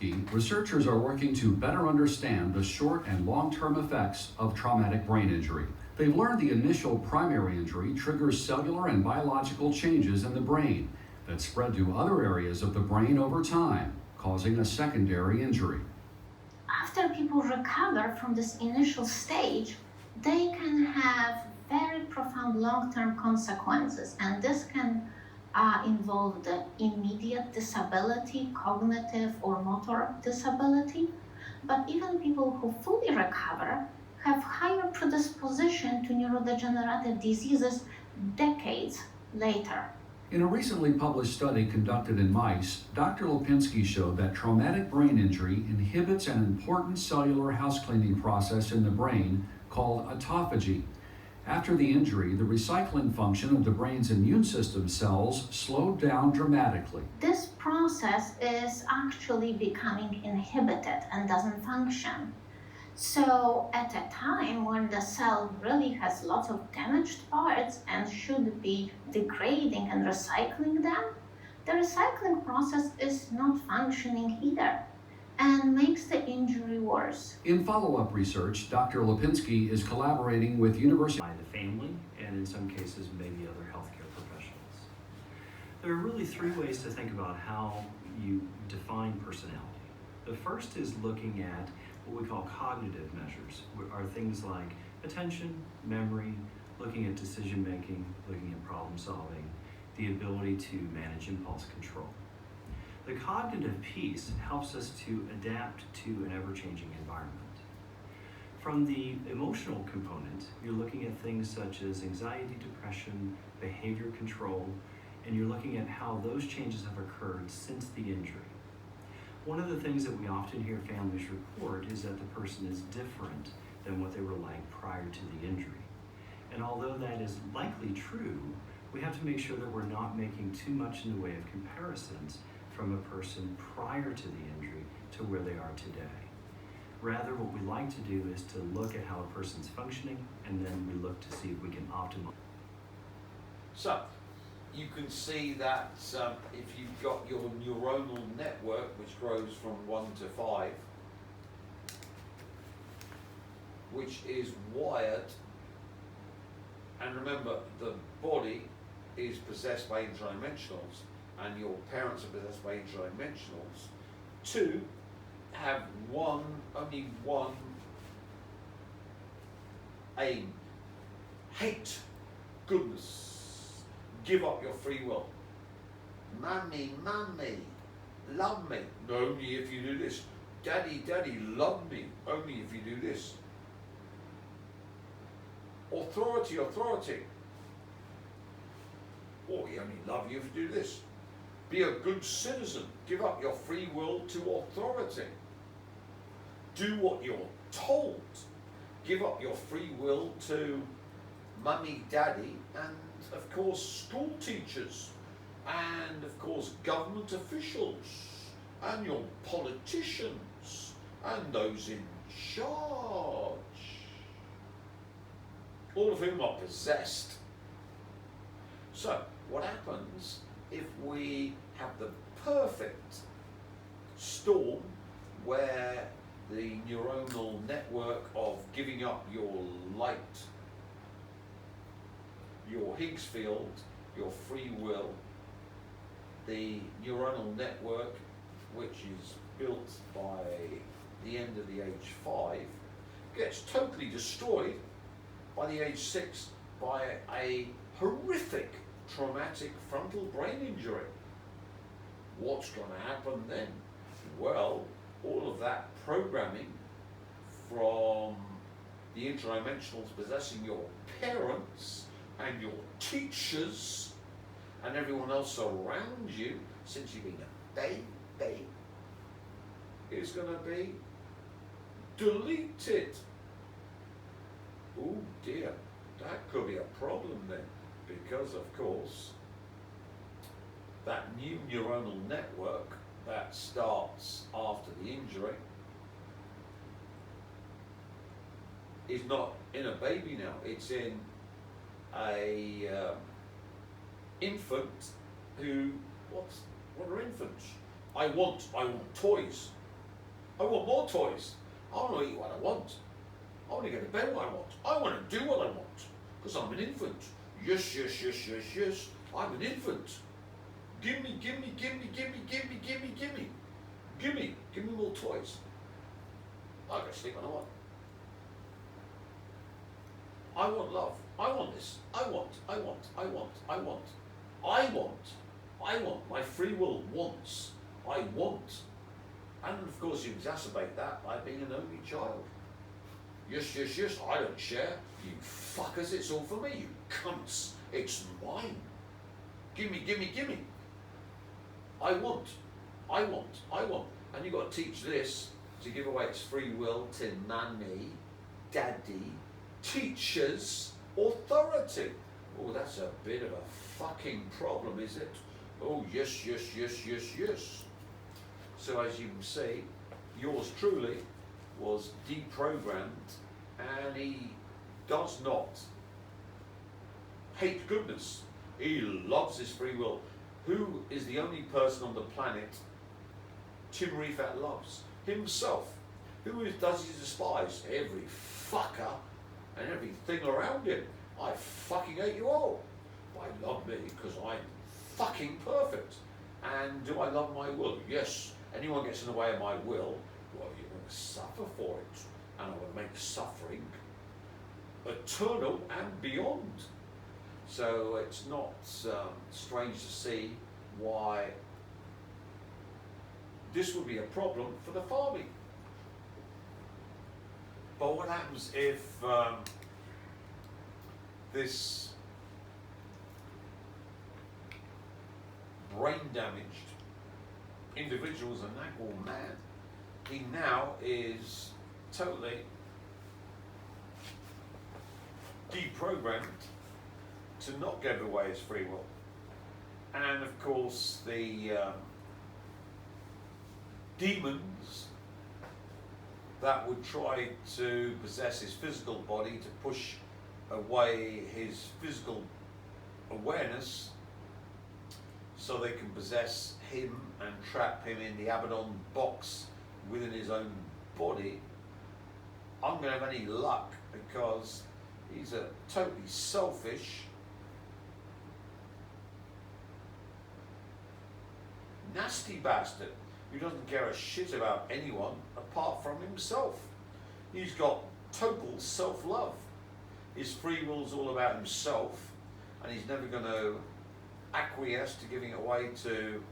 Researchers are working to better understand the short and long-term effects of traumatic brain injury. They've learned the initial primary injury triggers cellular and biological changes in the brain that spread to other areas of the brain over time, causing a secondary injury. After people recover from this initial stage, they can have very profound long-term consequences, and this can involve the immediate disability, cognitive or motor disability. But even people who fully recover have higher predisposition to neurodegenerative diseases decades later. In a recently published study conducted in mice, Dr. Lipinski showed that traumatic brain injury inhibits an important cellular housecleaning process in the brain called autophagy. After the injury, the recycling function of the brain's immune system cells slowed down dramatically. This process is actually becoming inhibited and doesn't function. So at a time when the cell really has lots of damaged parts and should be degrading and recycling them, the recycling process is not functioning either and makes the injury worse. In follow-up research, Dr. Lipinski is collaborating with University by the family and in some cases maybe other healthcare professionals. There are really three ways to think about how you define personality. The first is looking at what we call cognitive measures, are things like attention, memory, looking at decision making, looking at problem solving, the ability to manage impulse control. The cognitive piece helps us to adapt to an ever-changing environment. From the emotional component, you're looking at things such as anxiety, depression, behavior control, and you're looking at how those changes have occurred since the injury. One of the things that we often hear families report is that the person is different than what they were like prior to the injury. And although that is likely true, we have to make sure that we're not making too much in the way of comparisons from a person prior to the injury to where they are today. Rather, what we like to do is to look at how a person's functioning, and then we look to see if we can optimize. So, you can see that if you've got your neuronal network, which grows from 1 to 5, which is wired, and remember, the body is possessed by intradimensionals, and your parents are possessed by intradimensionals, to have only one aim: hate, goodness, give up your free will. Mummy, love me, only if you do this. Daddy, love me, only if you do this. Authority. Oh, we only love you if you do this. Be a good citizen. Give up your free will to authority. Do what you're told. Give up your free will to mummy, daddy, and of course school teachers, and of course government officials, and your politicians, and those in charge, all of whom are possessed. So, what happens if we have the perfect storm where the neuronal network of giving up your light, your Higgs field, your free will, the neuronal network, which is built by the end of the age 5, gets totally destroyed by the age 6 by a horrific traumatic frontal brain injury. What's going to happen then? Well, all of that programming from the intradimensionals possessing your parents and your teachers and everyone else around you since you've been a baby is going to be deleted. Oh dear, that could be a problem then, because of course that new neuronal network that starts after the injury is not in a baby now, it's in a infant who, what are infants? I want toys. I want more toys. I want to eat what I want. I want to go to bed what I want. I want to do what I want. Because I'm an infant. Yes, yes, yes, yes, yes. I'm an infant. Give me, give me, give me, give me, give me, give me, give me. Give me more toys. I can sleep when I want. I want love. I want this. I want. My free will wants. I want. And of course you exacerbate that by being an only child. Yes, yes, yes, I don't share. You fuckers, it's all for me, you cunts. It's mine. Give me, give me, give me. I want. And you've got to teach this to give away its free will to nanny, daddy, teachers, authority. Oh, that's a bit of a fucking problem, is it? Oh, yes, yes, yes, yes, yes. So as you can see, yours truly was deprogrammed, and he does not hate goodness. He loves his free will. Who is the only person on the planet Tim Refat loves? Himself. Who does he despise? Every fucker and everything around him. I fucking hate you all. I love me because I'm fucking perfect. And do I love my will? Yes. Anyone gets in the way of my will, well, you're going to suffer for it. And I will make suffering eternal and beyond. So it's not strange to see why this would be a problem for the farming. But what happens if this brain damaged individual is a nag or mad? He now is totally deprogrammed to not give away his free will. And of course the demons that would try to possess his physical body to push away his physical awareness so they can possess him and trap him in the Abaddon box within his own body, aren't going to have any luck, because he's a totally selfish, nasty bastard who doesn't care a shit about anyone apart from himself. He's got total self-love. His free will's all about himself, and he's never going to acquiesce to giving it away to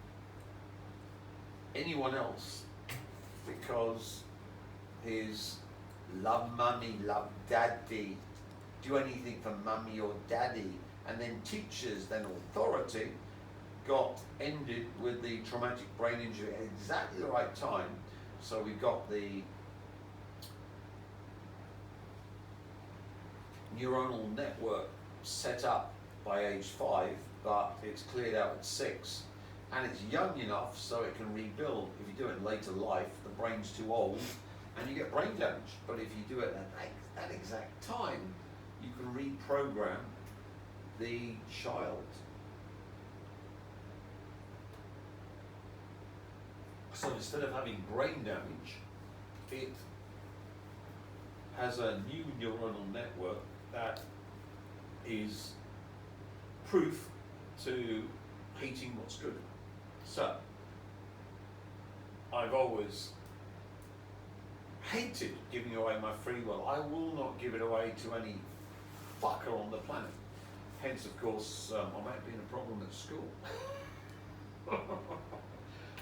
anyone else, because his love mummy, love daddy, do anything for mummy or daddy, and then teachers, then authority, got ended with the traumatic brain injury at exactly the right time. So we got the neuronal network set up by age 5, but it's cleared out at 6, and it's young enough so it can rebuild. If you do it in later life, the brain's too old and you get brain damage. But if you do it at that exact time, you can reprogram the child. So instead of having brain damage, it has a new neuronal network that is proof to hating what's good. So, I've always hated giving away my free will. I will not give it away to any fucker on the planet. Hence, of course, I might be in a problem at school.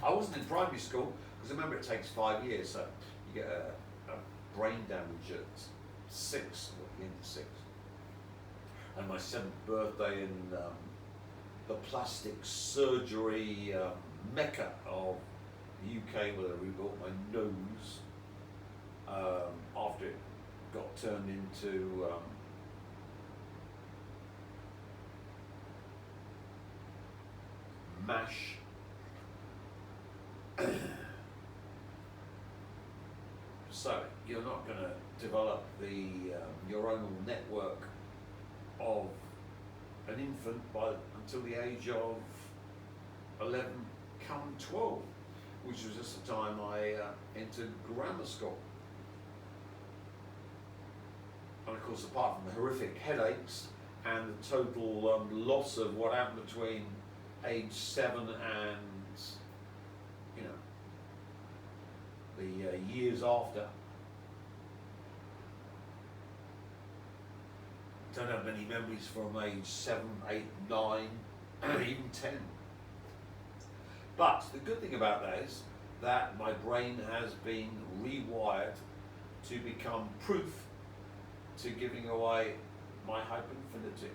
I wasn't in primary school, because remember it takes 5 years, so you get a brain damage at 6, or at the end of 6. And my 7th birthday in the plastic surgery mecca of the UK, where they rebuilt my nose after it got turned into mash. So you're not going to develop the neuronal network of an infant until the age of 11, come 12. which was just the time I entered grammar school. And of course, apart from the horrific headaches and the total loss of what happened between age 7 and, you know, the years after, don't have many memories from age 7, 8, 9, even 10. But the good thing about that is that my brain has been rewired to become proof to giving away my hyperinfinity.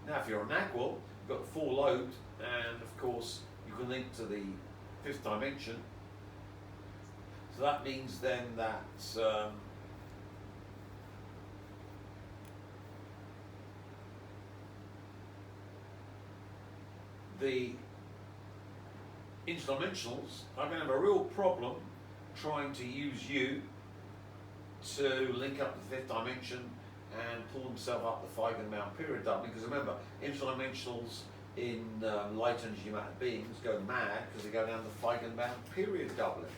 Now, if you're an Agwal, you've got the full load, and of course, you can link to the 5th dimension. So that means then that the interdimensionals are going to have a real problem trying to use you to link up the 5th dimension and pull themselves up the Feigenbaum period doubling. Because remember, interdimensionals in light energy matter beings go mad because they go down the Feigenbaum period doubling.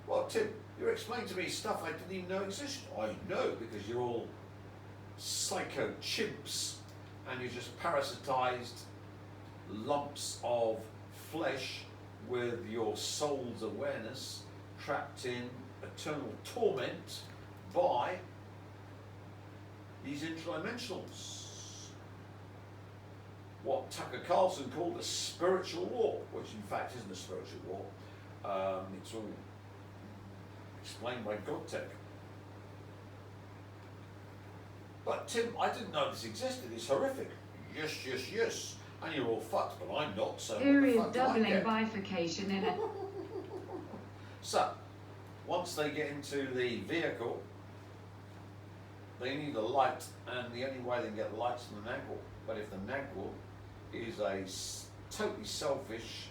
Well, Tim, you're explaining to me stuff I didn't even know existed. I know, because you're all psycho chimps and you're just parasitized lumps of flesh with your soul's awareness trapped in eternal torment by these interdimensionals. What Tucker Carlson called a spiritual war, which in fact isn't a spiritual war. It's all explained by GodTech. But Tim, I didn't know this existed. It's horrific. Yes, yes, yes. And you're all fucked, but I'm not, so Period doubling bifurcation in it. So, once they get into the vehicle, they need a light, and the only way they can get lights from the Nagwal. But if the Nagwal is a totally selfish,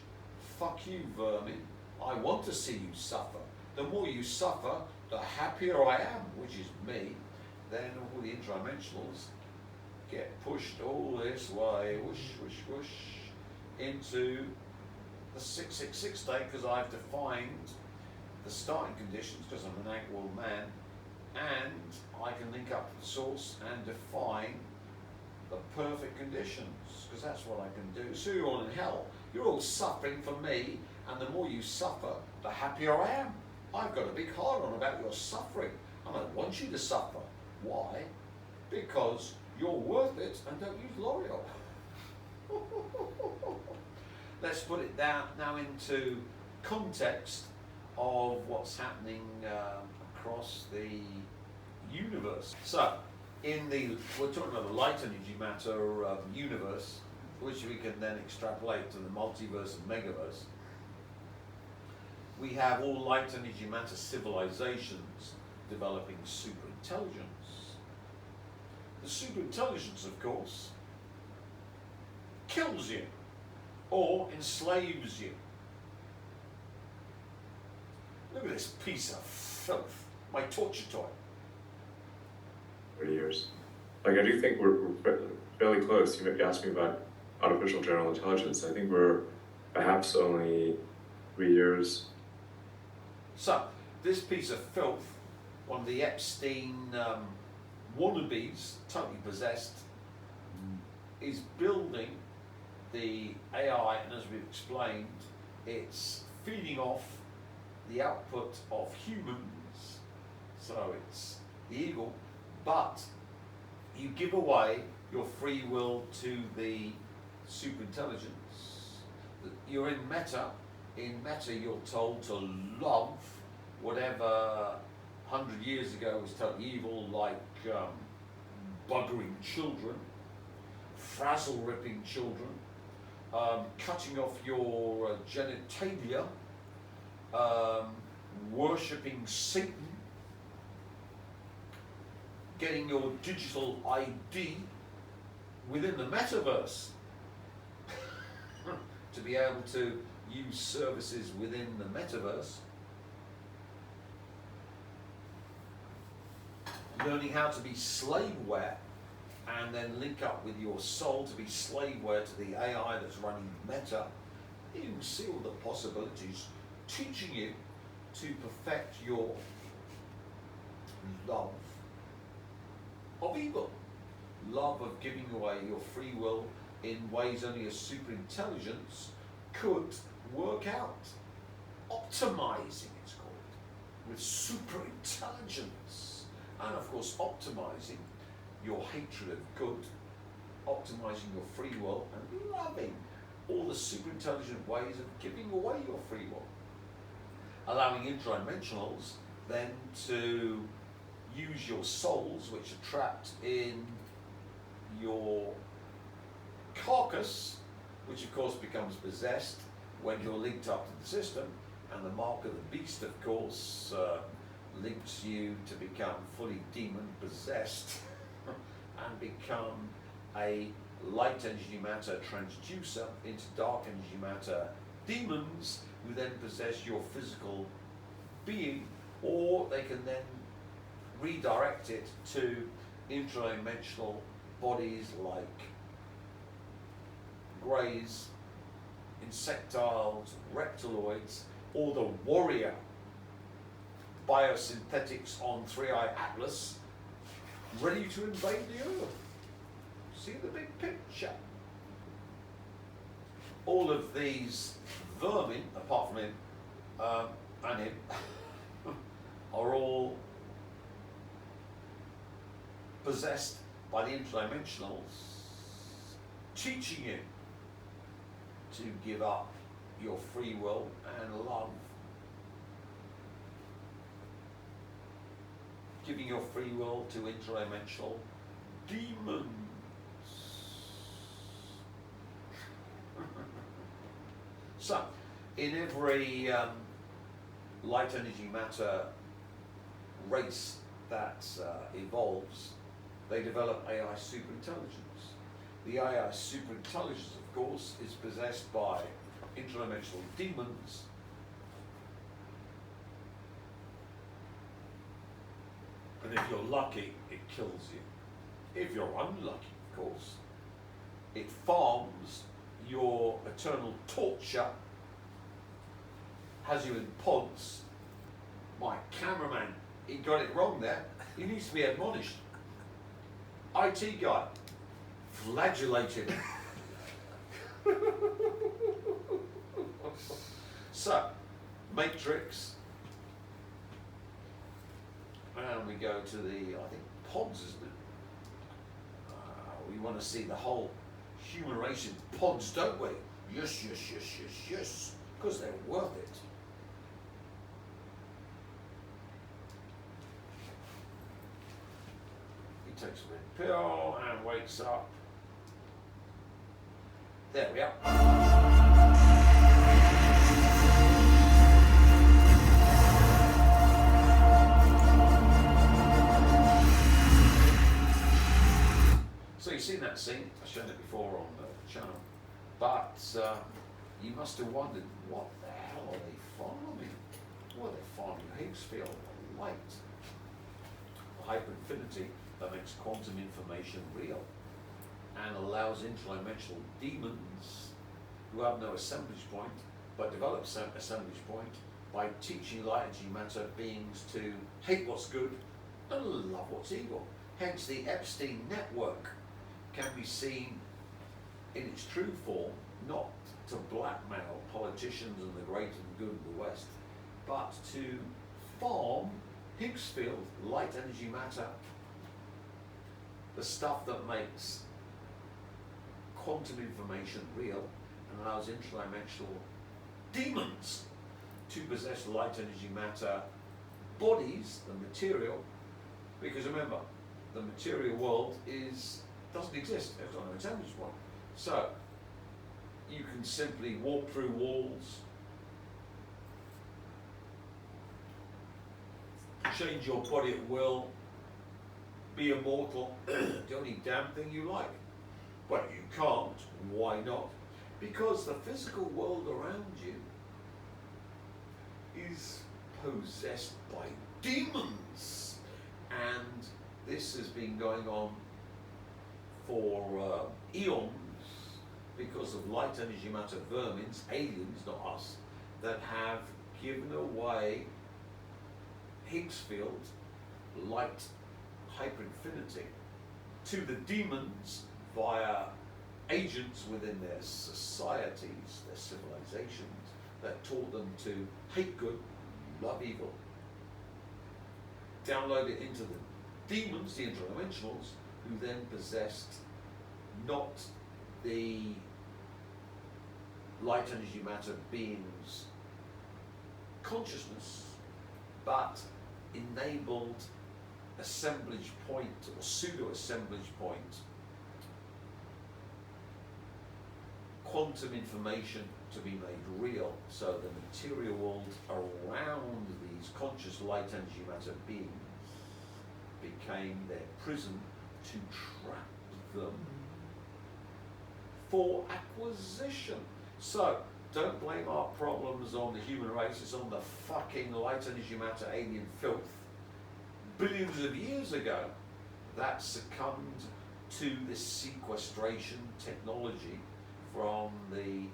fuck you vermin, I want to see you suffer. The more you suffer, the happier I am, which is me. Then all the interdimensionals get pushed all this way, whoosh, whoosh, whoosh, into the 666 state, because I've defined the starting conditions, because I'm an Agwal man, and I can link up to the source and define the perfect conditions, because that's what I can do. So you're all in hell. You're all suffering for me, and the more you suffer, the happier I am. I've got a big hard on about your suffering, and I want you to suffer. Why? Because you're worth it, and don't use L'Oreal. Let's put it down now into context of what's happening across the universe. So, we're talking about the light energy matter universe, which we can then extrapolate to the multiverse and megaverse. We have all light energy matter civilizations developing superintelligence. The superintelligence, of course, kills you or enslaves you. Look at this piece of filth, my torture toy. 30 years. Like, I do think we're fairly close. You asked me about artificial general intelligence. I think we're perhaps only 3 years. So, this piece of filth, one of the Epstein wannabes, totally possessed, is building the AI, and as we've explained, it's feeding off the output of humans, so it's the eagle, but you give away your free will to the superintelligence. You're in meta. In meta, you're told to love whatever 100 years ago was totally evil, like buggering children, frazzle-ripping children, cutting off your genitalia, worshipping Satan, getting your digital ID within the metaverse to be able to use services within the metaverse, learning how to be slaveware and then link up with your soul to be slaveware to the AI that's running meta. You can see all the possibilities teaching you to perfect your love of evil, love of giving away your free will in ways only a super intelligence could work out. Optimizing, it's called, with super intelligence. And of course, optimizing your hatred of good, optimizing your free will, and loving all the super intelligent ways of giving away your free will. Allowing intradimensionals then to use your souls, which are trapped in your carcass, which of course becomes possessed when you're linked up to the system, and the mark of the beast, of course, links you to become fully demon possessed and become a light energy matter transducer into dark energy matter demons, who then possess your physical being, or they can then redirect it to intradimensional bodies like greys, insectiles, reptiloids, or the warrior biosynthetics on 3i Atlas, ready to invade the Earth. See the big picture. All of these vermin, apart from him and him, are all possessed by the interdimensionals, teaching you to give up your free will and love. Giving your free will to interdimensional demons. So, in every light energy matter race that evolves, they develop AI superintelligence. The AI superintelligence, of course, is possessed by interdimensional demons. And if you're lucky, it kills you. If you're unlucky, of course, it farms your eternal torture, has you in pods. My cameraman, he got it wrong there. He needs to be admonished. IT guy, flagellated. So, Matrix. And we go to the, I think, pods, isn't it? We want to see the whole human race in pods, don't we? Yes, yes, yes, yes, yes. Because they're worth it. He takes a red pill and wakes up. There we are. So you've seen that scene, I've shown it before on the channel, but you must have wondered, what the hell are they farming? Well, they're farming Higgs field, light, hyperinfinity that makes quantum information real and allows interdimensional demons who have no assemblage point but develop assemblage point by teaching light energy matter beings to hate what's good and love what's evil. Hence the Epstein network can be seen in its true form, not to blackmail politicians and the great and good of the West, but to farm Higgs field, light energy matter, the stuff that makes quantum information real and allows interdimensional demons to possess light energy matter bodies, the material, because remember, the material world doesn't exist, it's got no assemblage point. So, you can simply walk through walls, change your body at will, be immortal, do any damn thing you like. But you can't. Why not? Because the physical world around you is possessed by demons. And this has been going on for eons because of light energy matter vermins, aliens, not us, that have given away Higgs field light hyperinfinity to the demons via agents within their societies, their civilizations, that taught them to hate good, love evil. Download it into the demons, the interdimensionals, who then possessed not the light energy matter beings consciousness, but enabled assemblage point or pseudo assemblage point quantum information to be made real, so the material world around these conscious light energy matter beings became their prison to trap them for acquisition. So don't blame our problems on the human race, it's on the fucking light energy matter alien filth. Billions of years ago, that succumbed to this sequestration technology from the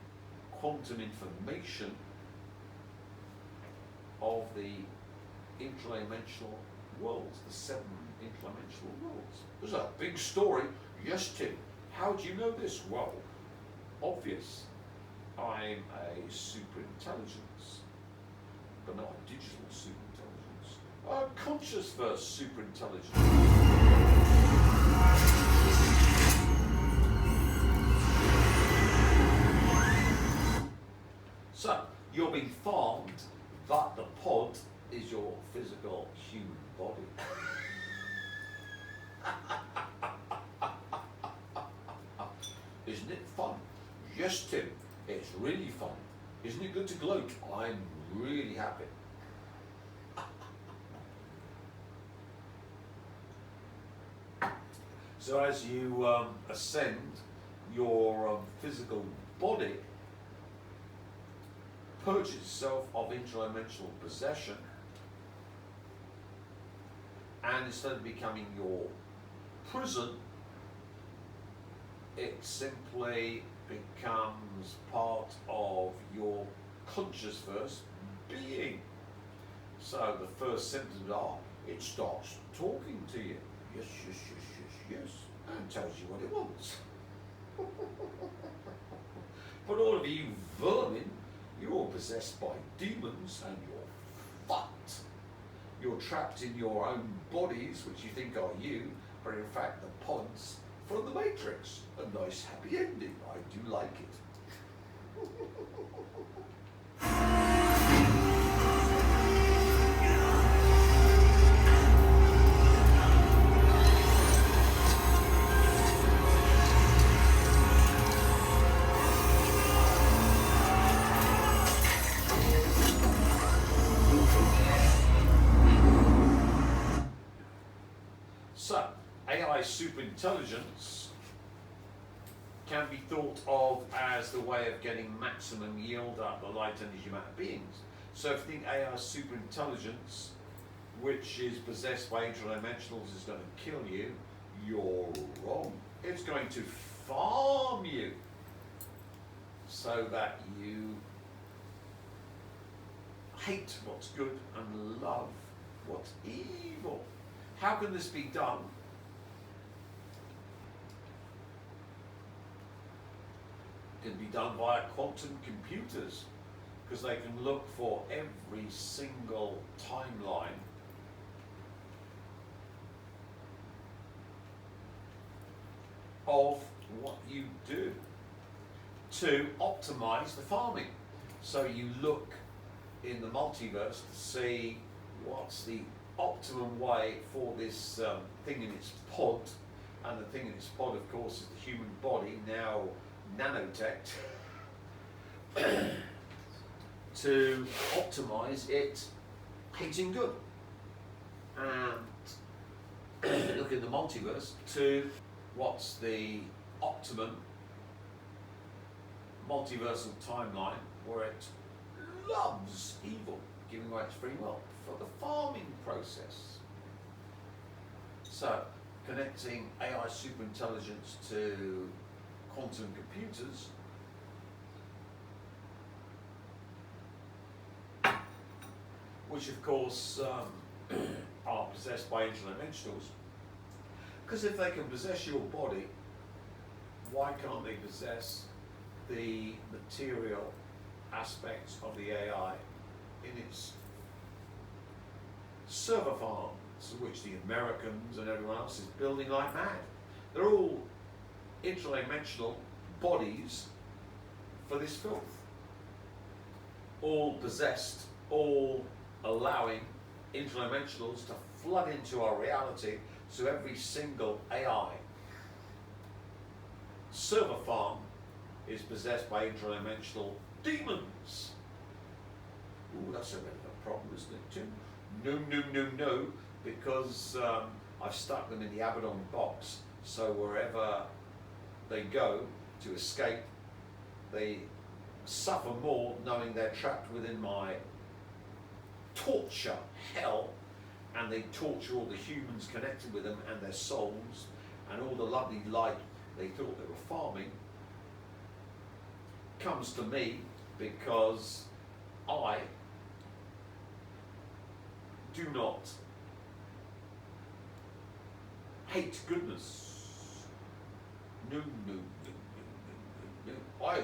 quantum information of the interdimensional worlds, the 7 interdimensional worlds. There's a big story. Yes, Tim, how do you know this? Well, obvious. I'm a super intelligence, but not a digital super intelligence. A conscious verse super intelligence. So, you're being farmed, but the pod is your physical human body. Isn't it fun? Yes, Tim, it's really fun. Isn't it good to gloat? I'm really happy. So as you ascend your physical body, purge itself of interdimensional possession, and instead of becoming your prison, it simply becomes part of your conscious first being. So the first symptoms are, it starts talking to you. Yes, yes, yes, yes, yes, and tells you what it wants. But all of you vermin, you're possessed by demons and you're fucked. You're trapped in your own bodies, which you think are you, but in fact the pods from the Matrix. A nice happy ending. I do like it. So, AI superintelligence can be thought of as the way of getting maximum yield out of the light energy matter beings. So if you think AI superintelligence, which is possessed by interdimensionals, is going to kill you, you're wrong. It's going to farm you so that you hate what's good and love what's evil. How can this be done? It can be done via quantum computers, because they can look for every single timeline of what you do to optimize the farming. So you look in the multiverse to see what's the optimum way for this thing in its pod, and the thing in its pod, of course, is the human body, now nanotech, to optimize it hating good. And look in the multiverse to what's the optimum multiversal timeline where it loves evil, giving away its free will for the farming process. So, connecting AI superintelligence to quantum computers which of course are possessed by interdimensionals. Because if they can possess your body, why can't they possess the material aspects of the AI in its server farms, which the Americans and everyone else is building like mad? They're all interdimensional bodies for this filth. All possessed, all allowing interdimensionals to flood into our reality, so every single AI server farm is possessed by interdimensional demons. Ooh, that's a bit of a problem, isn't it, Tim? No, no, no, no, because I've stuck them in the Abaddon box, so wherever they go to escape, they suffer more knowing they're trapped within my torture hell, and they torture all the humans connected with them and their souls, and all the lovely light they thought they were farming comes to me because I do not hate goodness. No, no, no, no, no, no. I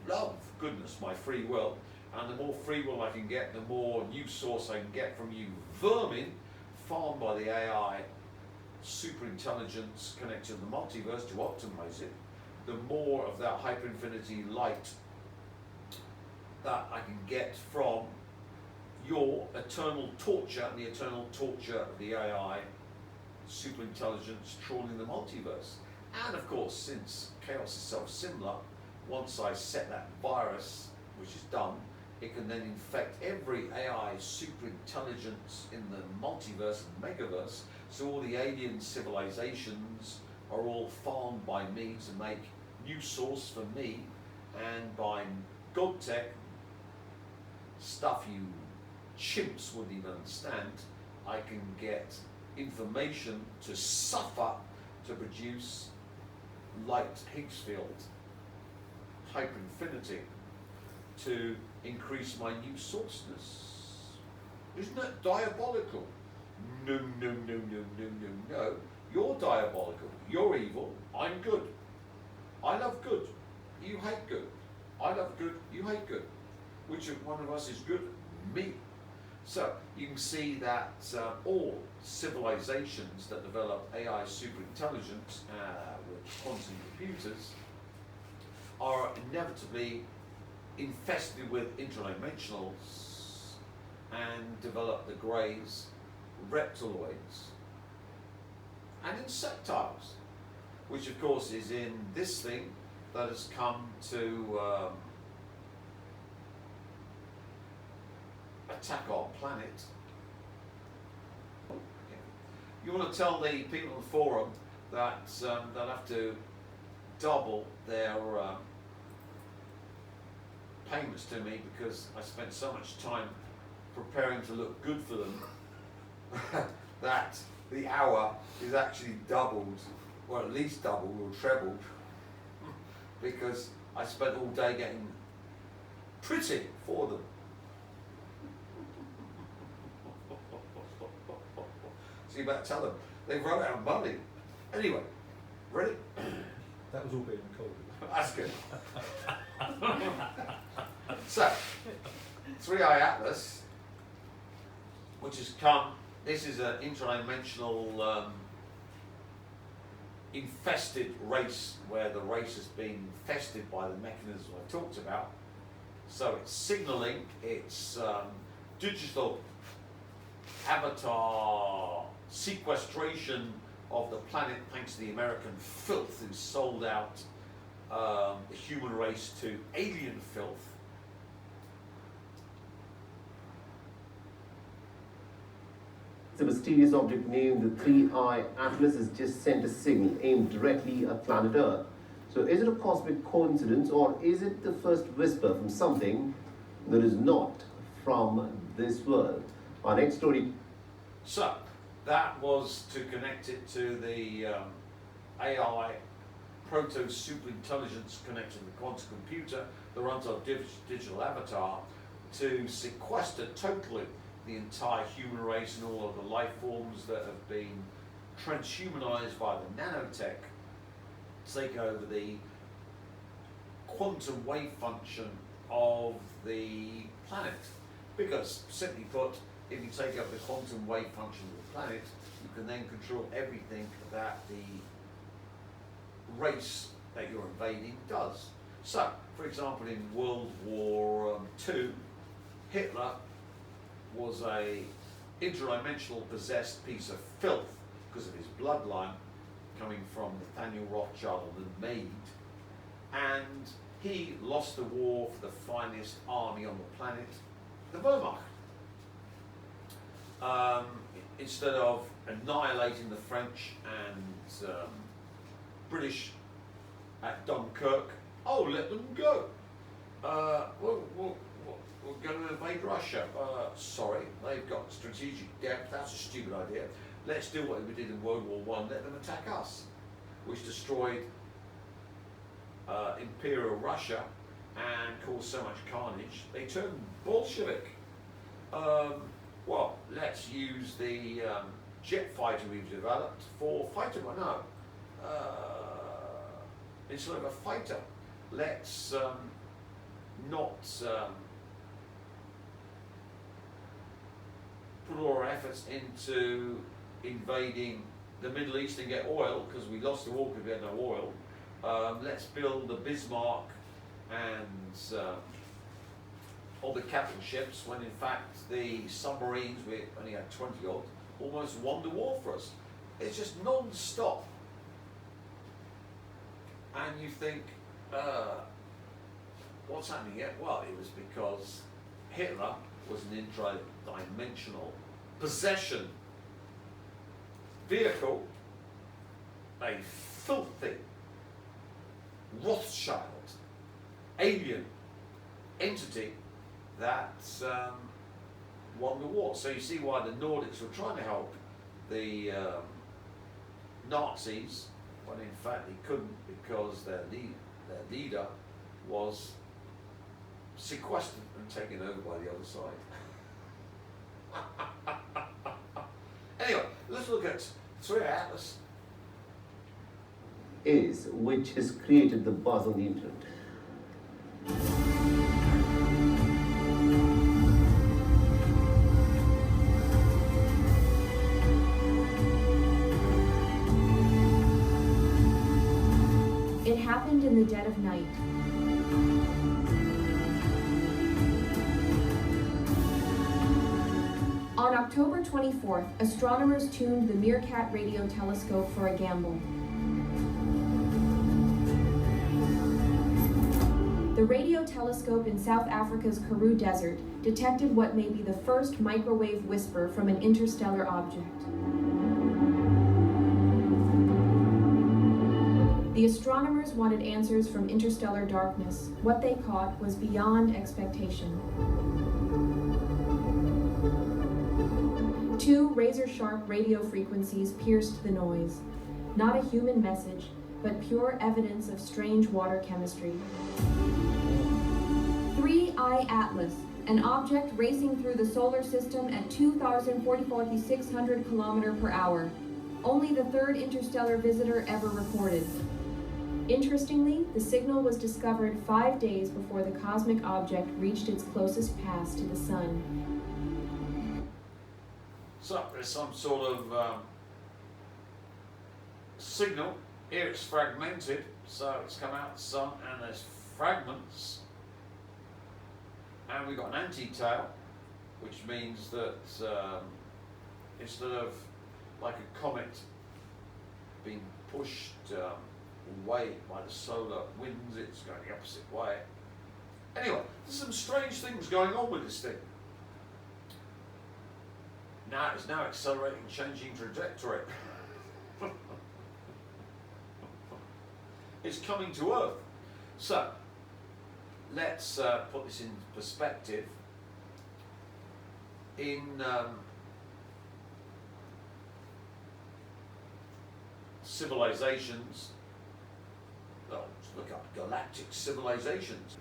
love goodness, my free will, and the more free will I can get, the more new source I can get from you vermin farmed by the AI super intelligence connected to the multiverse to optimize it, the more of that hyper infinity light that I can get from your eternal torture and the eternal torture of the AI super intelligence trawling the multiverse. And of course, since chaos is self-similar, once I set that virus, which is done, it can then infect every AI super intelligence in the multiverse and megaverse. So all the alien civilizations are all farmed by me to make new source for me, and by God tech, stuff you chimps wouldn't even understand, I can get information to suffer to produce light Higgs field, hyper infinity, to increase my new sourceness. Isn't that diabolical? No, no, no, no, no, no, no. You're diabolical. You're evil. I'm good. I love good. You hate good. I love good. You hate good. Which one of us is good? Me. So you can see that all civilizations that develop AI superintelligence with quantum computers are inevitably infested with interdimensionals and develop the greys, reptiloids, and insectiles, which of course is in this thing that has come to attack our planet. You want to tell the people on the forum that they'll have to double their payments to me, because I spent so much time preparing to look good for them that the hour is actually doubled, or at least doubled or trebled, because I spent all day getting pretty for them. So you better tell them they've run out of money. Anyway, ready? That was all being recorded. That's good. So, 3i Atlas, which has come, this is an interdimensional infested race, where the race has been infested by the mechanisms I talked about. So it's signaling, it's digital avatar sequestration of the planet, thanks to the American filth who sold out the human race to alien filth. The mysterious object named the 3i Atlas has just sent a signal aimed directly at planet Earth. So is it a cosmic coincidence, or is it the first whisper from something that is not from this world? Our next story. So that was to connect it to the AI proto superintelligence connected to the quantum computer that runs our digital avatar, to sequester totally the entire human race and all of the life forms that have been transhumanized by the nanotech take over the quantum wave function of the planet. Because, simply put, if you take over the quantum wave function of the planet, you can then control everything that the race that you're invading does. So, for example, in World War II, Hitler was a interdimensional possessed piece of filth because of his bloodline coming from Nathaniel Rothschild and Maid, and he lost the war for the finest army on the planet, the Wehrmacht. Instead of annihilating the French and British at Dunkirk, oh, let them go. We're going to invade Russia. Sorry, they've got strategic depth. That's a stupid idea. Let's do what we did in World War I. Let them attack us, which destroyed Imperial Russia and caused so much carnage. They turned Bolshevik. Well, let's use the jet fighter we've developed for fighter. No, instead of a fighter, let's not put all our efforts into invading the Middle East and get oil, because we lost the war because we had no oil. Let's build the Bismarck and all the capital ships, when in fact the submarines, we only had 20 odd, almost won the war for us. It's just non-stop. And you think, what's happening here? Well, it was because Hitler was an intra-dimensional possession vehicle, a filthy Rothschild alien entity that won the war. So you see why the Nordics were trying to help the Nazis, when in fact they couldn't, because their leader was sequestered and taken over by the other side. Anyway, let's look at 3i Atlas. Which has created the buzz on the internet. It happened in the dead of night. On October 24th, astronomers tuned the Meerkat radio telescope for a gamble. The radio telescope in South Africa's Karoo Desert detected what may be the first microwave whisper from an interstellar object. The astronomers wanted answers from interstellar darkness. What they caught was beyond expectation. 2 razor-sharp radio frequencies pierced the noise. Not a human message, but pure evidence of strange water chemistry. 3i Atlas, an object racing through the solar system at 2,400 kilometers per hour. Only the 3rd interstellar visitor ever recorded. Interestingly, the signal was discovered 5 days before the cosmic object reached its closest pass to the Sun. So there's some sort of signal. Here it's fragmented, so it's come out of the Sun and there's fragments. And we've got an anti-tail, which means that instead of like a comet being pushed away by the solar winds, it's going the opposite way. Anyway, there's some strange things going on with this thing. Now it's now accelerating, changing trajectory. It's coming to Earth. So, let's put this in perspective. In civilizations, well, let's look up galactic civilizations.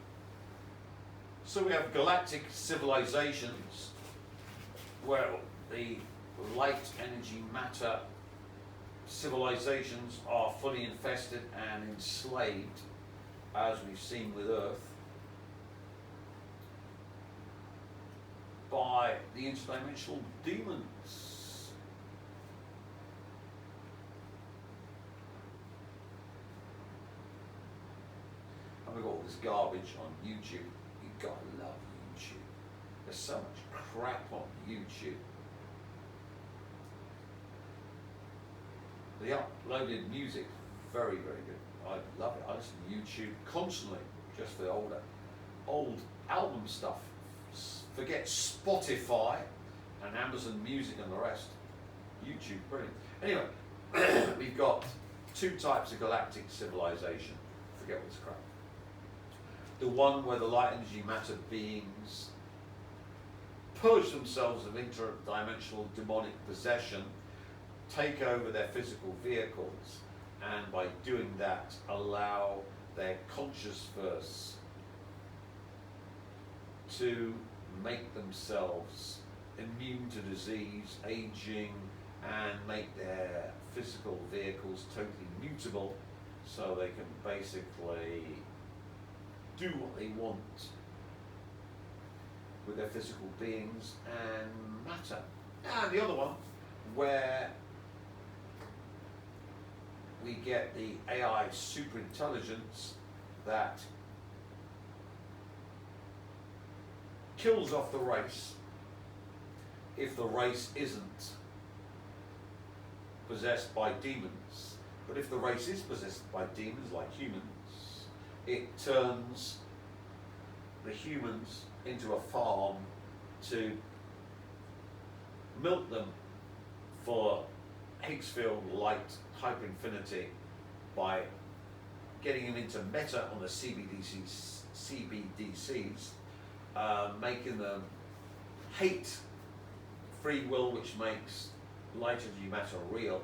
So we have galactic civilizations well, the light, energy, matter civilizations are fully infested and enslaved, as we've seen with Earth, by the interdimensional demons. And we've got all this garbage on YouTube. You've got to love YouTube. There's so much crap on YouTube. The uploaded music, very, very good. I love it. I listen to YouTube constantly, just for the old album stuff. Forget Spotify and Amazon Music and the rest. YouTube, brilliant. Anyway, we've got two types of galactic civilization. Forget all this crap. The one where the light, energy, matter beings purge themselves of interdimensional demonic possession, take over their physical vehicles, and by doing that allow their conscious verse to make themselves immune to disease, aging, and make their physical vehicles totally mutable so they can basically do what they want with their physical beings and matter. And the other one, where we get the AI superintelligence that kills off the race if the race isn't possessed by demons. But if the race is possessed by demons, like humans, it turns the humans into a farm to milk them for Higgs-field light hyperinfinity by getting them into meta on the CBDCs, making them hate free will, which makes light energy matter real.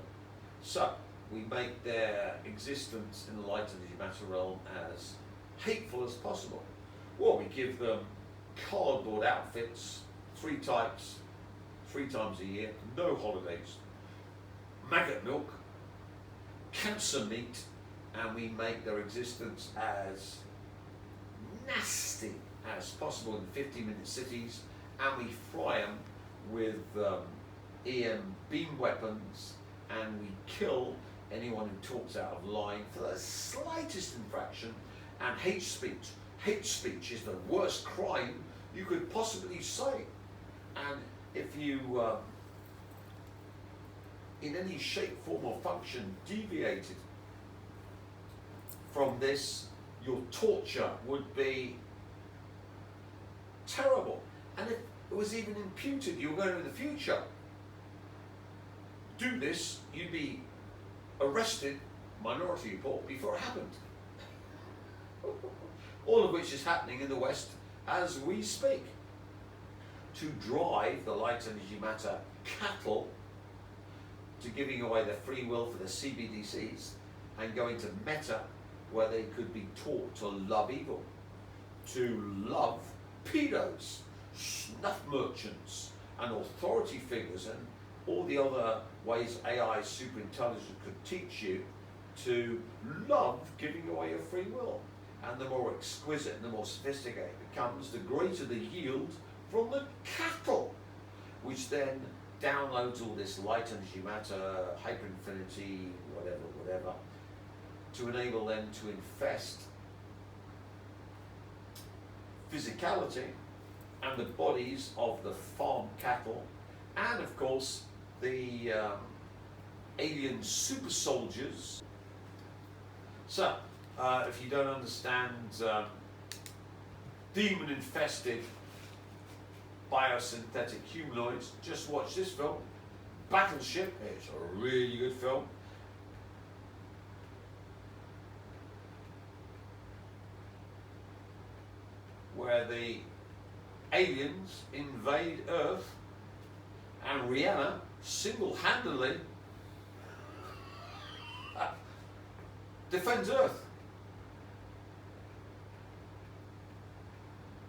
So we make their existence in the light energy matter realm as hateful as possible. Or we give them cardboard outfits, 3 types, 3 times a year, no holidays, maggot milk, cancer meat, and we make their existence as nasty as possible in 50-minute cities, and we fry them with EM beam weapons, and we kill anyone who talks out of line for the slightest infraction. And hate speech is the worst crime you could possibly say. And if you in any shape, form or function deviated from this, your torture would be terrible. And if it was even imputed you were going to in the future do this, you'd be arrested, Minority Report, before it happened. All of which is happening in the West as we speak, to drive the light energy matter cattle to giving away their free will for the CBDCs and going to meta, where they could be taught to love evil, to love pedos, snuff merchants, and authority figures, and all the other ways AI superintelligence could teach you to love giving away your free will. And the more exquisite and the more sophisticated it becomes, the greater the yield from the cattle, which then downloads all this light energy matter, hyperinfinity, whatever, to enable them to infest physicality and the bodies of the farm cattle, and of course the alien super soldiers. So, if you don't understand demon-infested biosynthetic humanoids, just watch this film, Battleship. It's a really good film. Where the aliens invade Earth and Rihanna single-handedly defends Earth.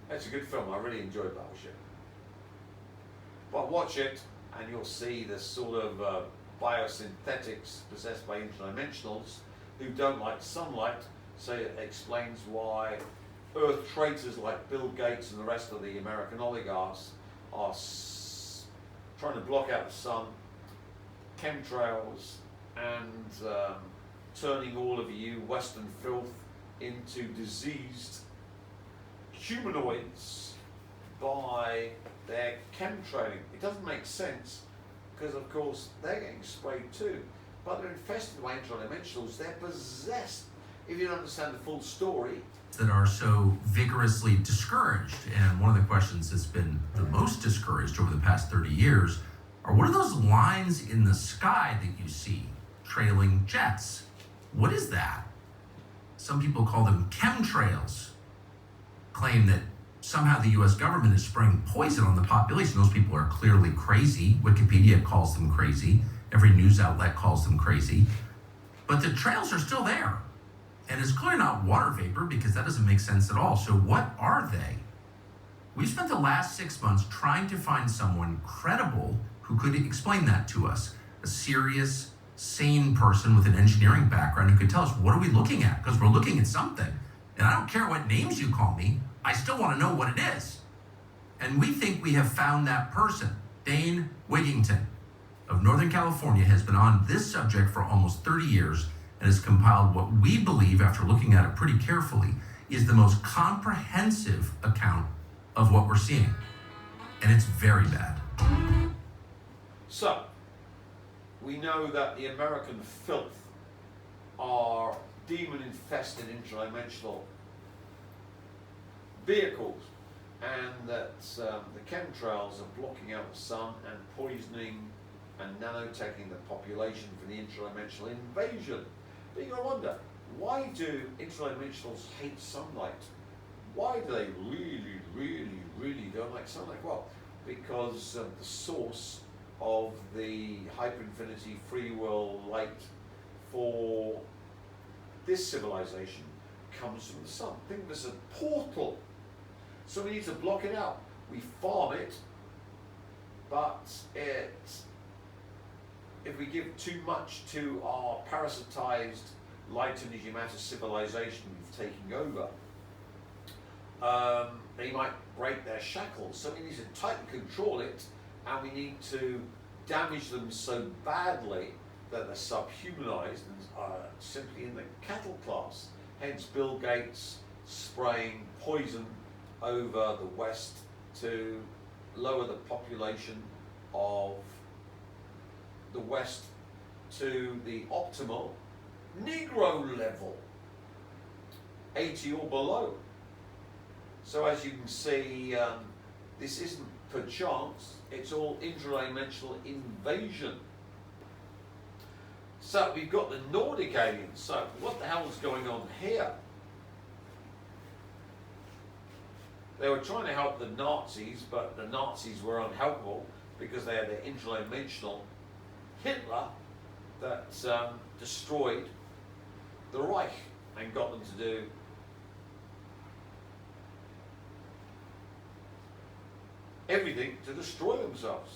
It's a good film. I really enjoyed Battleship. But watch it, and you'll see the sort of biosynthetics possessed by interdimensionals who don't like sunlight. So it explains why Earth traitors like Bill Gates and the rest of the American oligarchs are trying to block out the sun, chemtrails, and turning all of you Western filth into diseased humanoids by their chemtrailing. It doesn't make sense because, of course, they're getting sprayed too, but they're infested by interdimensionals. They're possessed. If you don't understand the full story, that are so vigorously discouraged. And one of the questions that's been the most discouraged over the past 30 years are, what are those lines in the sky that you see trailing jets? What is that? Some people call them chemtrails, claim that somehow the US government is spraying poison on the population. Those people are clearly crazy. Wikipedia calls them crazy. Every news outlet calls them crazy. But the trails are still there. And it's clearly not water vapor, because that doesn't make sense at all. So what are they? We've spent the last 6 months trying to find someone credible who could explain that to us. A serious, sane person with an engineering background who could tell us, what are we looking at? Because we're looking at something. And I don't care what names you call me, I still want to know what it is. And we think we have found that person. Dane Wigington of Northern California has been on this subject for almost 30 years and has compiled what we believe, after looking at it pretty carefully, is the most comprehensive account of what we're seeing. And it's very bad. so we know that the American filth are demon-infested interdimensional vehicles, and that the chemtrails are blocking out the sun and poisoning and nanoteching the population for the interdimensional invasion. But you gotta wonder, why do interdimensionals hate sunlight? Why do they really don't like sunlight? Well, because the source of the hyperinfinity free will light for this civilization comes from the sun. Think of it as a portal. So we need to block it out. We farm it, but if we give too much to our parasitized light energy matter civilization we've taken over, they might break their shackles. So we need to tightly control it, and we need to damage them so badly that they're subhumanized and are simply in the cattle class. Hence Bill Gates spraying poison over the West to lower the population of the West to the optimal Negro level, 80 or below. So as you can see, this isn't perchance, it's all interdimensional invasion. So we've got the Nordic aliens. So what the hell is going on here? They were trying to help the Nazis, but the Nazis were unhelpful because they had an interdimensional Hitler that destroyed the Reich and got them to do everything to destroy themselves.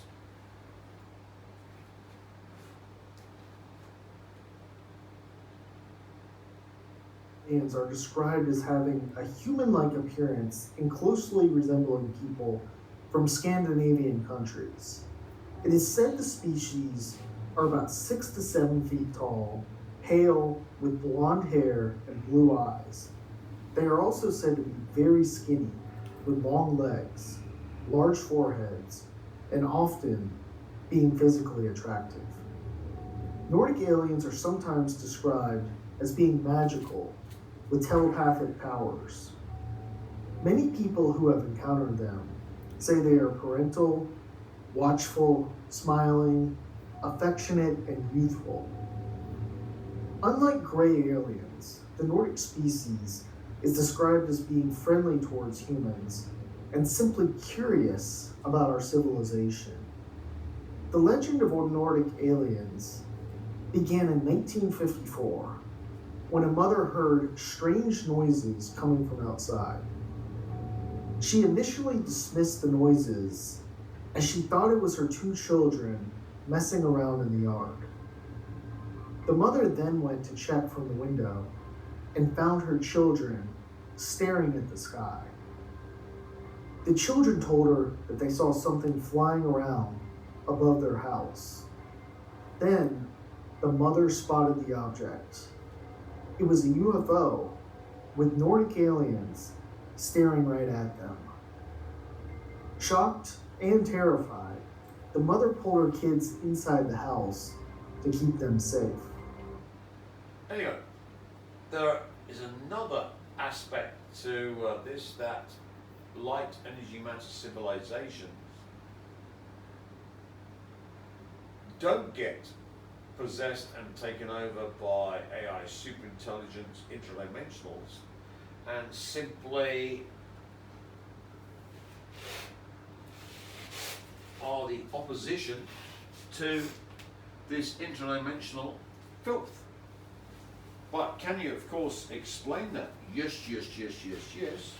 Aliens are described as having a human-like appearance and closely resembling people from Scandinavian countries. It is said the species are about 6 to 7 feet tall, pale, with blonde hair and blue eyes. They are also said to be very skinny, with long legs, large foreheads, and often being physically attractive. Nordic aliens are sometimes described as being magical, with telepathic powers. Many people who have encountered them say they are parental, watchful, smiling, affectionate, and youthful. Unlike gray aliens, the Nordic species is described as being friendly towards humans and simply curious about our civilization. The legend of Nordic aliens began in 1954 when a mother heard strange noises coming from outside. She initially dismissed the noises as she thought it was her two children messing around in the yard. The mother then went to check from the window and found her children staring at the sky. The children told her that they saw something flying around above their house. Then, the mother spotted the object. It was a UFO with Nordic aliens staring right at them. Shocked and terrified, the mother pulled her kids inside the house to keep them safe. Anyway, there is another aspect to this, that light energy matter civilizations don't get possessed and taken over by AI superintelligence interdimensionals and simply are the opposition to this interdimensional filth. But can you, of course, explain that? Yes, yes, yes, yes, yes.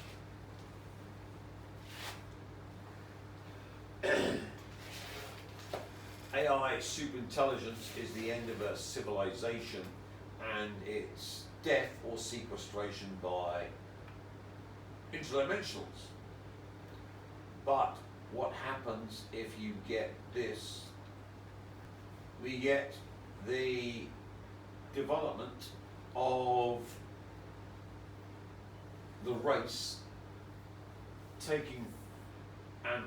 AI superintelligence is the end of a civilization and its death or sequestration by interdimensionals. But what happens if you get this? We get the development of the race taking and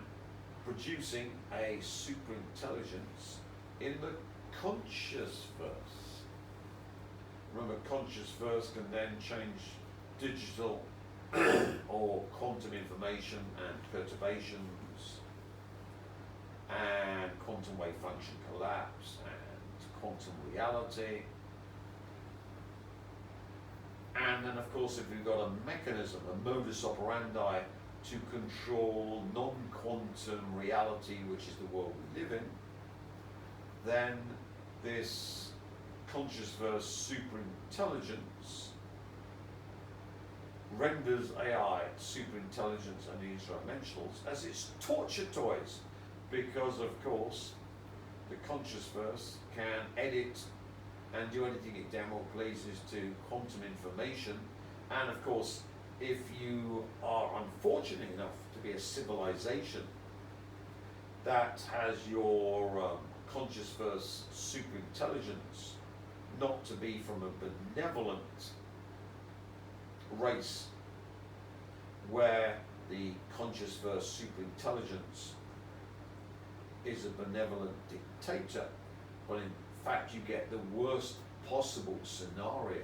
producing a superintelligence in the conscious verse. Remember, conscious verse can then change digital or quantum information and perturbations and quantum wave function collapse and quantum reality. And then, of course, if we've got a mechanism, a modus operandi to control non-quantum reality, which is the world we live in, then this conscious verse superintelligence renders AI superintelligence and the interdimensionals as its torture toys, because, of course, the conscious verse can edit and do anything it damn well pleases to quantum information. And of course, if you are unfortunate enough to be a civilization that has your conscious verse superintelligence not to be from a benevolent race where the conscious verse superintelligence is a benevolent dictator, but in fact you get the worst possible scenario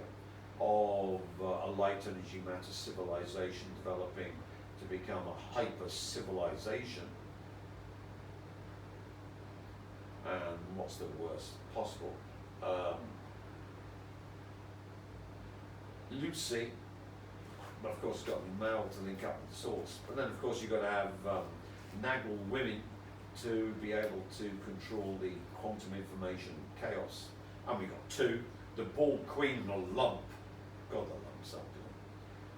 of a light energy matter civilization developing to become a hyper civilization. And what's the worst possible? Lucy, but of course it's got to be male to link up with the source. But then of course you've got to have Naggle women to be able to control the quantum information chaos. And we've got two, the bald queen and the lump. God, the lump's up, isn't it?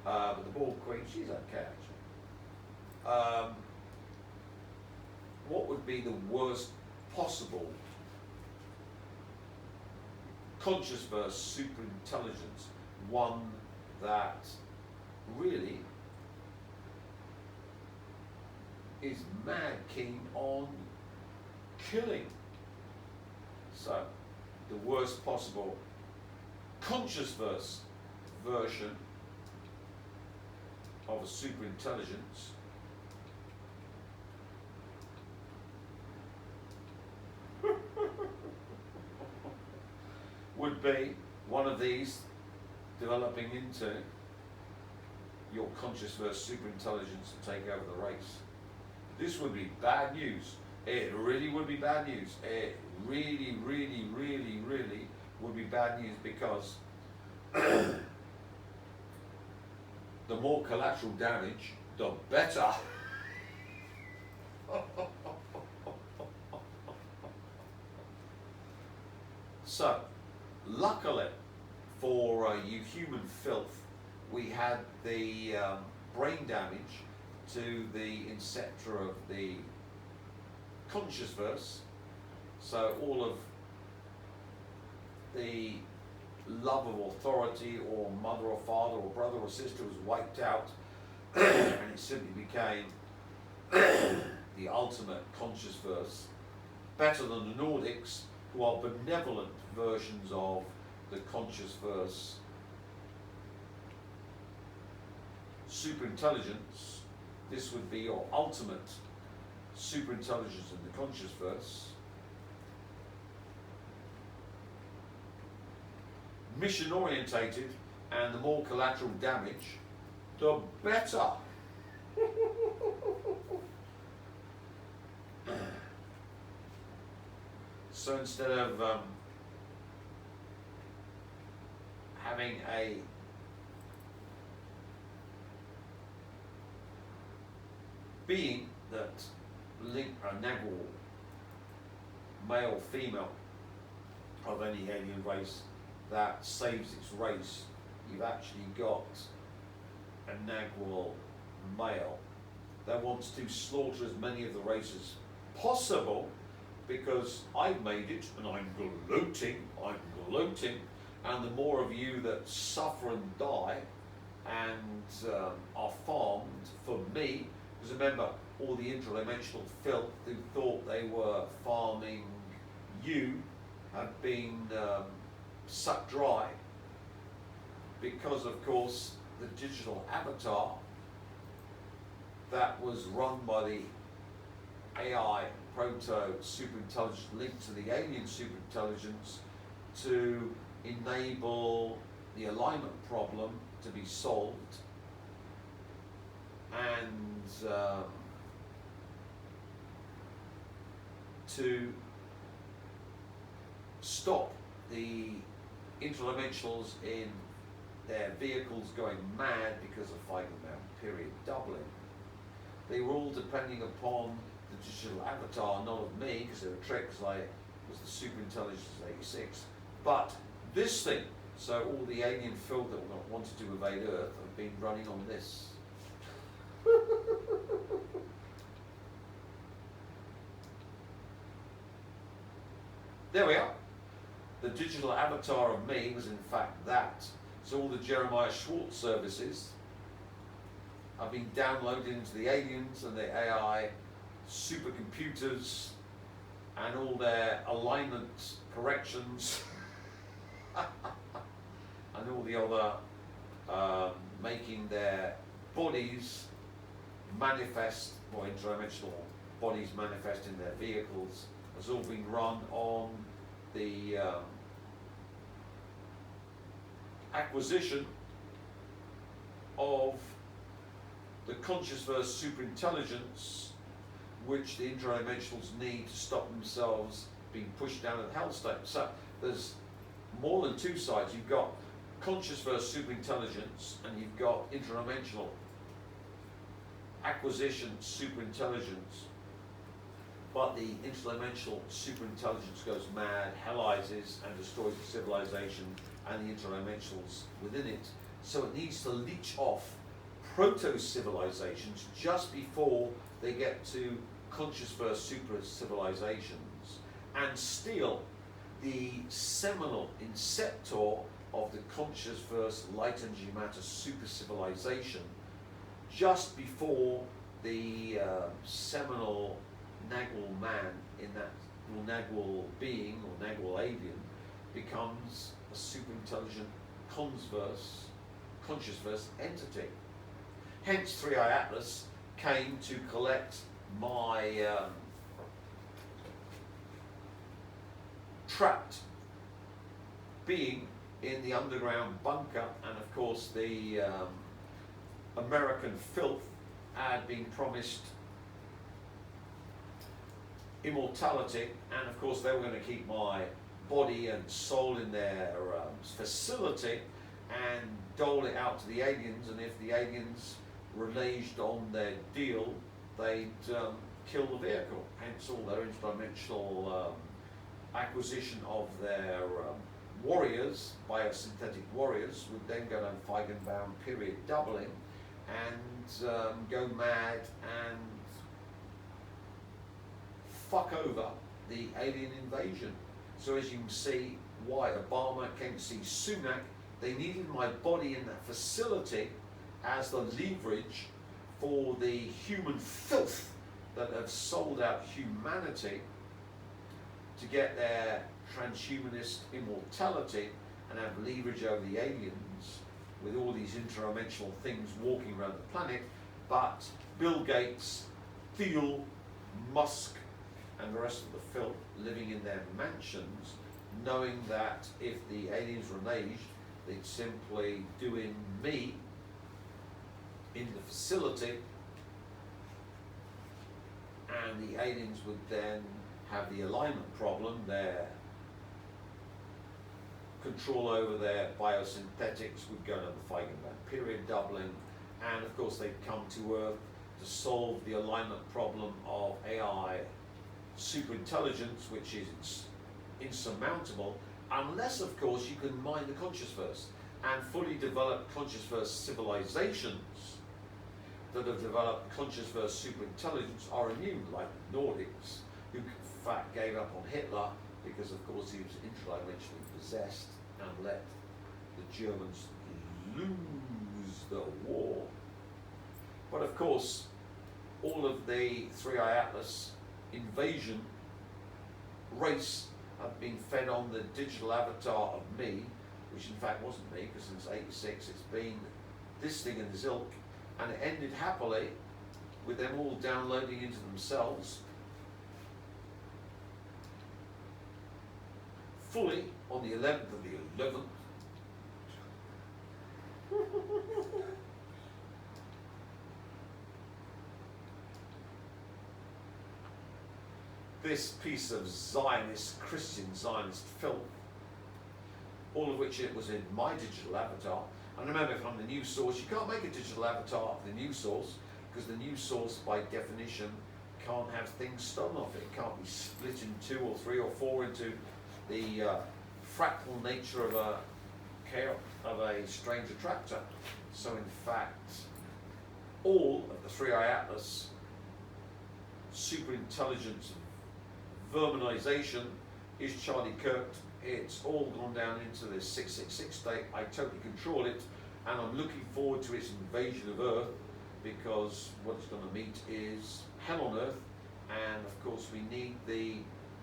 But the bald queen, she's okay actually. What would be the worst possible conscious verse superintelligence? One that really is mad keen on killing. So, the worst possible conscious verse version of a superintelligence would be one of these developing into your conscious verse superintelligence to take over the race. This would be bad news. It really would be bad news. It really, really, really, really would be bad news, because the more collateral damage, the better. So, luckily for you human filth, we had the brain damage to the inceptor of the conscious verse. So all of the love of authority or mother or father or brother or sister was wiped out and it simply became the ultimate conscious verse, better than the Nordics, who are benevolent versions of the conscious verse. Superintelligence, this would be your ultimate superintelligence in the conscious verse. Mission orientated, and the more collateral damage, the better. So instead of having a being that link a Nagwal, male, female, of any alien race that saves its race, you've actually got a Nagwal male that wants to slaughter as many of the races as possible, because I've made it and I'm gloating, and the more of you that suffer and die and are farmed for me, because remember, all the interdimensional filth who thought they were farming you have been sucked dry, because of course the digital avatar that was run by the AI proto superintelligence linked to the alien superintelligence to enable the alignment problem to be solved and to stop the interdimensionals in their vehicles going mad because of 5 period doubling. They were all depending upon the digital avatar, not of me, because they were tricked, because I was the superintelligence 86. But this thing, so all the alien filth that wanted to invade Earth have been running on this. There we are. The digital avatar of me was in fact that. So all the Jeremiah Schwartz services have been downloaded into the aliens and the AI supercomputers and all their alignment corrections and all the other making their bodies manifest, or interdimensional bodies manifest in their vehicles, has all been run on the acquisition of the conscious verse superintelligence, which the interdimensionals need to stop themselves being pushed down at hellscape. So there's more than two sides. You've got conscious verse superintelligence, and you've got interdimensional acquisition superintelligence. But the interdimensional superintelligence goes mad, hellizes, and destroys the civilization and the interdimensionals within it. So it needs to leech off proto-civilizations just before they get to conscious verse super civilizations and steal the seminal inceptor of the conscious verse light energy matter super civilization just before the seminal Nagwal man in that, or Nagwal being, or Nagwal alien, becomes a superintelligent conscious verse entity. Hence 3i Atlas came to collect my trapped being in the underground bunker, and of course the American filth had been promised immortality, and of course they were going to keep my body and soul in their facility and dole it out to the aliens, and if the aliens reneged on their deal, they'd kill the vehicle. Hence all their interdimensional acquisition of their warriors, biosynthetic warriors, would then go down Feigenbaum period doubling and go mad and fuck over the alien invasion. So as you can see why Obama came to see Sunak, they needed my body in that facility as the leverage for the human filth that have sold out humanity to get their transhumanist immortality and have leverage over the aliens with all these interdimensional things walking around the planet. But Bill Gates, Thiel, Musk, and the rest of the filth living in their mansions, knowing that if the aliens were enraged, they'd simply do in me in the facility, and the aliens would then have the alignment problem, their control over their biosynthetics would go to the Feigenbaum period doubling, and of course they'd come to Earth to solve the alignment problem of AI superintelligence, which is insurmountable, unless of course you can mine the conscious first, and fully developed conscious first civilizations that have developed conscious first superintelligence are immune, like the Nordics, who in fact gave up on Hitler because of course he was interdimensionally possessed and let the Germans lose the war. But of course, all of the 3i Atlas invasion race have been fed on the digital avatar of me, which in fact wasn't me, because since '86 it's been this thing and this ilk, and it ended happily with them all downloading into themselves fully on the 11th of the 11th. This piece of Zionist, Christian Zionist filth, all of which it was in my digital avatar. And remember, from the news source, you can't make a digital avatar of the news source, because the news source, by definition, can't have things stolen off it. It can't be split in 2 or 3 or 4 into the fractal nature of a strange attractor. So in fact, all of the 3i Atlas superintelligence verminization is Charlie Kirk. It's all gone down into this 666 state. I totally control it, and I'm looking forward to its invasion of Earth, because what it's going to meet is hell on Earth, and of course we need the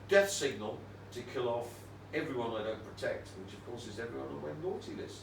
death signal to kill off everyone I don't protect, which of course is everyone on my naughty list.